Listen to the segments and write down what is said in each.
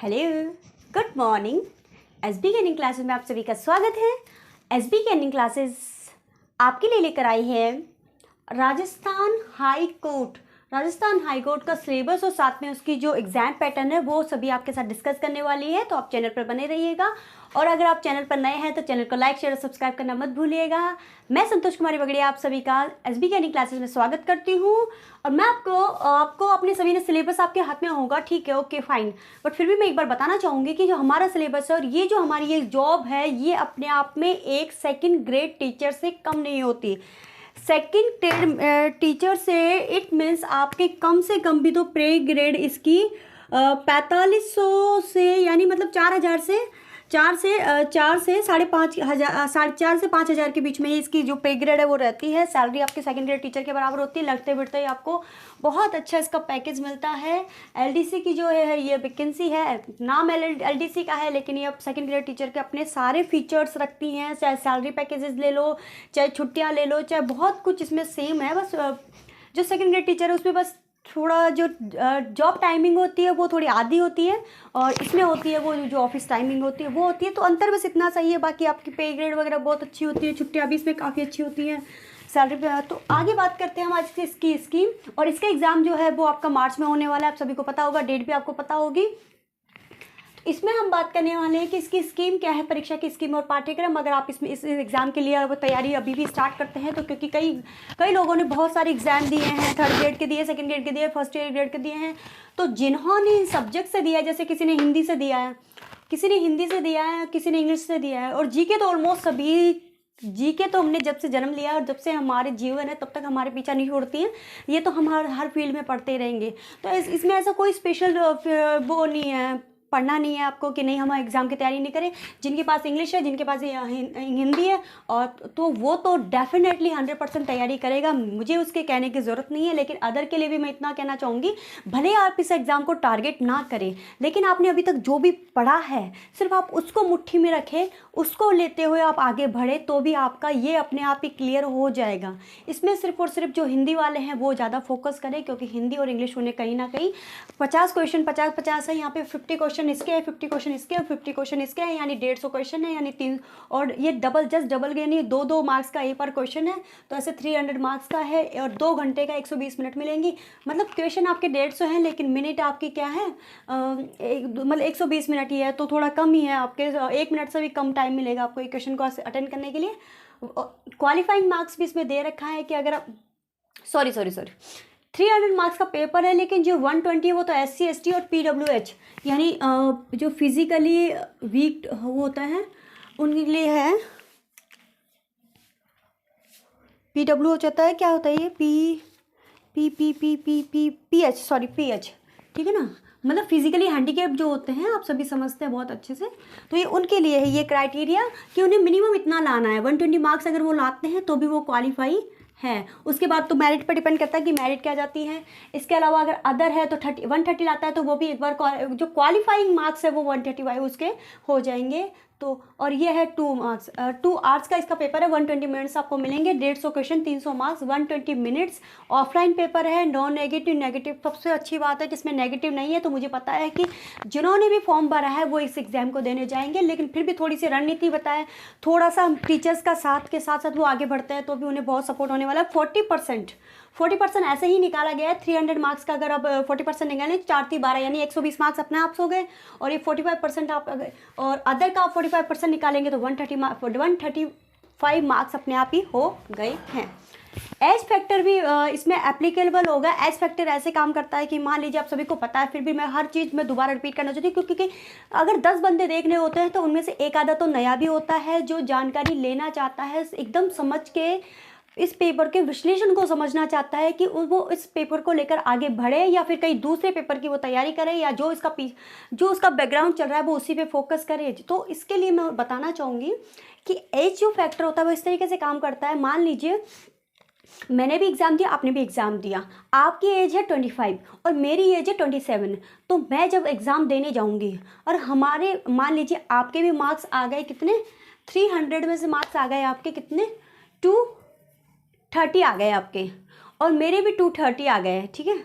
Hello, good morning. SB के earning classes में आप सभी का स्वागत है। एसबी के अर्निंग क्लासेस आपके लिए लेकर आई है राजस्थान हाई कोर्ट का सिलेबस और साथ में उसकी जो एग्ज़ाम पैटर्न है वो सभी आपके साथ डिस्कस करने वाली है। तो आप चैनल पर बने रहिएगा और अगर आप चैनल पर नए हैं तो चैनल को लाइक शेयर और सब्सक्राइब करना मत भूलिएगा। मैं संतोष कुमारी बगड़िया आप सभी का एसबी के अर्निंग क्लासेस में स्वागत करती हूँ। और मैं आपको अपने सभी ने सिलेबस आपके हाथ में होगा, ठीक है, ओके फाइन, बट फिर भी मैं एक बार बताना चाहूँगी कि जो हमारा सिलेबस है और ये जो हमारी ये जॉब है ये अपने आप में एक सेकेंड ग्रेड टीचर से कम नहीं होती। सेकेंड ग्रेड टीचर से इट मीन्स आपके कम से कम भी तो प्रे ग्रेड इसकी 4500 से यानी मतलब 4000 से 4 से 5,500 के बीच में ही इसकी जो पे ग्रेड है वो रहती है। सैलरी आपके सेकंड ग्रेड टीचर के बराबर होती है। लगते बिड़ते ही आपको बहुत अच्छा इसका पैकेज मिलता है। एलडीसी की जो है ये वैकेंसी है, नाम एलडीसी का है लेकिन ये अब सेकंड ग्रेड टीचर के अपने सारे फीचर्स रखती हैं। चाहे सैलरी पैकेजेस ले लो, चाहे छुट्टियाँ ले लो, चाहे बहुत कुछ इसमें सेम है। बस जो सेकंड ग्रेड टीचर है उसमें बस थोड़ा जो जॉब टाइमिंग होती है वो थोड़ी आधी होती है और इसमें होती है वो जो ऑफिस टाइमिंग होती है वो होती है। तो अंतर बस इतना सही है, बाकी आपकी पे ग्रेड वगैरह बहुत अच्छी होती है, छुट्टियाँ भी इसमें काफ़ी अच्छी होती हैं, सैलरी पे। तो आगे बात करते हैं हम आज इसकी स्कीम। और इसका एग्ज़ाम जो है वो आपका मार्च में होने वाला है, आप सभी को पता होगा, डेट भी आपको पता होगी। इसमें हम बात करने वाले हैं कि इसकी स्कीम क्या है, परीक्षा की स्कीम और पाठ्यक्रम। अगर आप इसमें इस एग्ज़ाम के लिए वो तैयारी अभी भी स्टार्ट करते हैं तो क्योंकि कई लोगों ने बहुत सारे एग्ज़ाम दिए हैं, थर्ड ग्रेड के दिए, सेकंड ग्रेड के दिए, फर्स्ट ग्रेड के दिए हैं। तो जिन्होंने इन सब्जेक्ट से दिया है, जैसे किसी ने हिंदी से दिया है, किसी ने इंग्लिश से दिया है, और जीके तो ऑलमोस्ट सभी, जीके तो हमने जब से जन्म लिया और जब से हमारे जीवन है तब तक हमारे पीछा नहीं छोड़ती हैं। ये तो हम हर फील्ड में पढ़ते रहेंगे। तो इसमें ऐसा कोई स्पेशल वो नहीं है, पढ़ना नहीं है आपको कि नहीं हम एग्ज़ाम की तैयारी नहीं करें। जिनके पास इंग्लिश है, जिनके पास हिंदी है और तो वो तो डेफिनेटली 100% तैयारी करेगा, मुझे उसके कहने की ज़रूरत नहीं है। लेकिन अदर के लिए भी मैं इतना कहना चाहूँगी, भले आप इस एग्ज़ाम को टारगेट ना करें लेकिन आपने अभी तक जो भी पढ़ा है सिर्फ आप उसको मुट्ठी में रखें, उसको लेते हुए आप आगे बढ़े तो भी आपका ये अपने आप ही क्लियर हो जाएगा। इसमें सिर्फ और सिर्फ जो हिंदी वाले हैं वो ज़्यादा फोकस करें, क्योंकि हिंदी और इंग्लिश उन्हें कहीं ना कहीं 50 क्वेश्चन 50-50 है। यहाँ पे 50 क्वेश्चन इसके हैं, 50 क्वेश्चन इसके और 50 क्वेश्चन इसके हैं, यानी 150 क्वेश्चन है, यानी 3, और ये डबल यानी 2-2 मार्क्स का एक पर क्वेश्चन है। तो ऐसे 300 मार्क्स का है और 2 घंटे का 120 मिनट मिलेंगी। मतलब क्वेश्चन आपके 150 हैं लेकिन मिनट आपकी क्या है, मतलब 120 मिनट ही है, तो थोड़ा कम ही है आपके, 1 मिनट से भी कम टाइम मिलेगा आपको एक क्वेश्चन को अटेंड करने के लिए। क्वालिफाइंग मार्क्स भी इसमें दे रखा है कि अगर आप सॉरी 300 मार्क्स का पेपर है, लेकिन जो 120 है वो तो SC ST और PWH यानी जो फिजिकली वीक होता है उनके लिए है। PWH होता है, क्या होता है ये, PH, ठीक है ना, मतलब फिजिकली हैंडीकैप जो होते हैं, आप सभी समझते हैं बहुत अच्छे से। तो ये उनके लिए है ये क्राइटेरिया कि उन्हें मिनिमम इतना लाना है। 120 मार्क्स अगर वो लाते हैं तो भी वो क्वालिफाई है। उसके बाद तो मेरिट पर डिपेंड करता है कि मेरिट क्या जाती है। इसके अलावा अगर अदर है तो 130 लाता है तो वो भी एक बार जो क्वालिफाइंग मार्क्स है वो 135 उसके हो जाएंगे। तो और ये है 2 मार्क्स, 2 आवर्स का इसका पेपर है, 120 मिनट्स आपको मिलेंगे, 150 question, 300 marks, 120 minutes. Offline paper है, नॉन नेगेटिव सबसे अच्छी बात है जिसमें नेगेटिव नहीं है। तो मुझे पता है कि जिन्होंने भी फॉर्म भरा है वो इस एग्ज़ाम को देने जाएंगे, लेकिन फिर भी थोड़ी सी रणनीति बताएं, थोड़ा सा टीचर्स का साथ के साथ साथ वो आगे बढ़ते हैं तो भी उन्हें बहुत सपोर्ट होने वाला है। 40% ऐसे ही निकाला गया है। 300 मार्क्स का अगर आप 40% निकालें, 4-3-12 यानी 120 मार्क्स अपने आप हो गए। और ये 45% आप अगर और अदर का आप 45% निकालेंगे तो 135 मार्क्स अपने आप ही हो गए हैं। एज फैक्टर भी इसमें एप्लीकेबल होगा। एज फैक्टर ऐसे काम करता है कि मान लीजिए आप सभी को पता है, फिर भी मैं हर चीज़ में दोबारा रिपीट करना चाहती हूँ, क्योंकि अगर 10 बंदे देखने होते हैं तो उनमें से एक आधा तो नया भी होता है जो जानकारी लेना चाहता है, एकदम समझ के इस पेपर के विश्लेषण को समझना चाहता है कि वो इस पेपर को लेकर आगे बढ़े या फिर कहीं दूसरे पेपर की वो तैयारी करे, या जो उसका बैकग्राउंड चल रहा है वो उसी पे फोकस करे। तो इसके लिए मैं बताना चाहूँगी कि एज जो फैक्टर होता है वो इस तरीके से काम करता है। मान लीजिए मैंने भी एग्ज़ाम दिया, आपने भी एग्ज़ाम दिया, आपकी एज है 25 और मेरी एज है 27। तो मैं जब एग्ज़ाम देने जाऊँगी और हमारे मान लीजिए आपके भी मार्क्स आ गए कितने, 300 में से मार्क्स आ गए आपके कितने, 230 आ गए आपके, और मेरे भी 230 आ गए, ठीक है,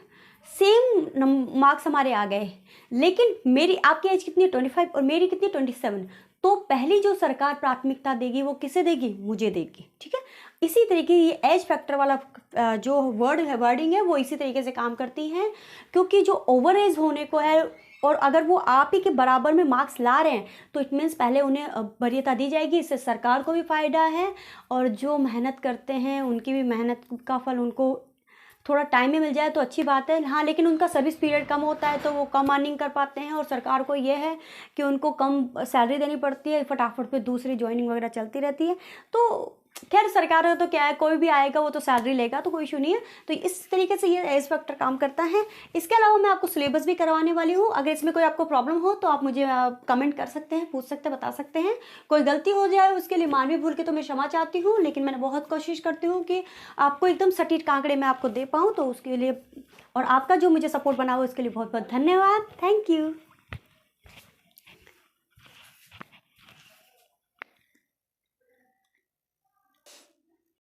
सेम मार्क्स हमारे आ गए, लेकिन मेरी आपकी एज कितनी है 25 और मेरी कितनी 27, तो पहली जो सरकार प्राथमिकता देगी वो किसे देगी, मुझे देगी, ठीक है। इसी तरीके ये एज फैक्टर वाला जो वर्डिंग है वो इसी तरीके से काम करती हैं, क्योंकि जो ओवर एज होने को है और अगर वो आप ही के बराबर में मार्क्स ला रहे हैं तो इट मीन्स पहले उन्हें वरीयता दी जाएगी। इससे सरकार को भी फ़ायदा है और जो मेहनत करते हैं उनकी भी मेहनत का फल उनको थोड़ा टाइम में मिल जाए तो अच्छी बात है। हाँ, लेकिन उनका सर्विस पीरियड कम होता है तो वो कम अर्निंग कर पाते हैं और सरकार को ये है कि उनको कम सैलरी देनी पड़ती है, फटाफट पे दूसरी ज्वाइनिंग वगैरह चलती रहती है। तो खैर सरकार है तो क्या है, कोई भी आएगा वो तो सैलरी लेगा, तो कोई इशू नहीं है। तो इस तरीके से ये एज फैक्टर काम करता है। इसके अलावा मैं आपको सिलेबस भी करवाने वाली हूँ। अगर इसमें कोई आपको प्रॉब्लम हो तो आप मुझे कमेंट कर सकते हैं, पूछ सकते हैं, बता सकते हैं। कोई गलती हो जाए उसके लिए मानवीय भूल के तो मैं क्षमा चाहती हूँ, लेकिन मैंने बहुत कोशिश करती हूँ कि आपको एकदम सटीक आंकड़े मैं आपको दे पाऊँ, तो उसके लिए और आपका जो मुझे सपोर्ट बना हो इसके लिए बहुत बहुत धन्यवाद। Thank you.